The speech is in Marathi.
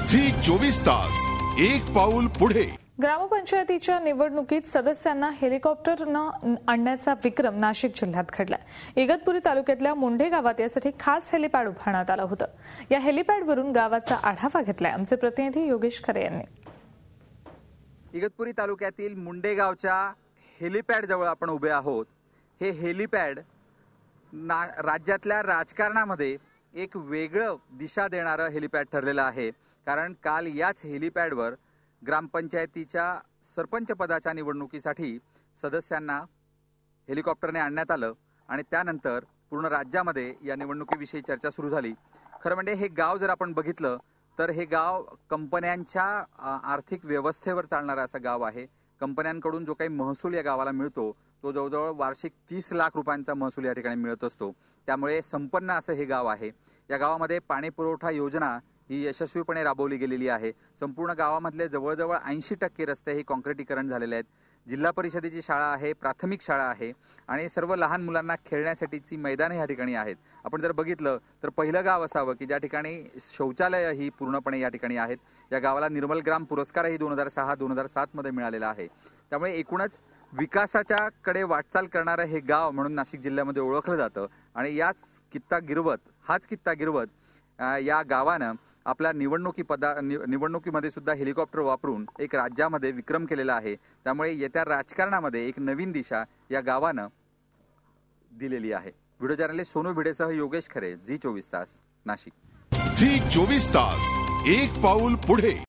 झी 24 तास एक पाऊल पुढे। ग्रामपंचायतीच्या निवडणुकीत सदस्यांना हेलिकॉप्टरनं आणण्याचा विक्रम नाशिक जिल्ह्यात घडलाय। इगतपुरी तालुक्यातल्या मुंढे गावात यासाठी खास हेलिपॅड उभारण्यात आलं होतं। या हेलिपॅडवरून गावाचा आढावा घेतलाय आमचे प्रतिनिधी योगेश खरे यांनी। इगतपुरी तालुक्यातील मुंढे गावच्या हेलिपॅड जवळ आपण उभे आहोत। हे हेलिपॅड राज्यातल्या राजकारणामध्ये एक वेगळं दिशा देणारं हेलिपॅड ठरलेलं आहे। कारण काल याच हेलिपॅडवर ग्रामपंचायतीच्या सरपंच पदाच्या निवडणुकीसाठी सदस्यांना हेलिकॉप्टरने आणण्यात आलं आणि त्यानंतर पूर्ण राज्यामध्ये या निवडणुकीविषयी चर्चा सुरू झाली। खरं म्हणजे हे गाव जर आपण बघितलं तर हे गाव कंपन्यांच्या आर्थिक व्यवस्थेवर चालणारं असं गाव आहे। कंपन्यांकडून जो काही महसूल या गावाला मिळतो तो जवळजवळ वार्षिक 30 लाख रुपयांचा महसूल या ठिकाणी मिळत असतो। त्यामुळे संपन्न असं हे गाव आहे। या गावामध्ये पाणी पुरवठा योजना ही यशस्वीपणे राबवली गेलेली आहे। संपूर्ण गावामधले जवळजवळ 80% रस्ते हे काँक्रिटीकरण झालेले आहेत। जिल्हा परिषदेची शाळा आहे, प्राथमिक शाळा आहे आणि सर्व लहान मुलांना खेळण्यासाठीची मैदाने या ठिकाणी आहेत। आपण जर बघितलं तर पहिलं गाव असावं की ज्या ठिकाणी शौचालय ही पूर्णपणे या ठिकाणी आहेत। या गावाला निर्मल ग्राम पुरस्कारही 2006-2007 मध्ये मिळालेला आहे। त्यामुळे एकूणच विकासाच्या कडे वाटचाल करणारं हे गाव म्हणून नाशिक जिल्ह्यामध्ये ओळखलं जातं आणि हाच कित्ता गिरवत या गावानं आपल्या निवडणुकीमध्ये सुद्धा हेलिकॉप्टर वापरून एक राज्यामध्ये विक्रम केलेला आहे। त्यामुळे येत्या राजकारणामध्ये एक नवीन दिशा या गावानं दिलेली आहे। व्हिडिओ जर्नलिस्ट सोनू भिडेसह योगेश खरे, झी 24 तास नाशिक। झी 24 तास एक पाऊल पुढे।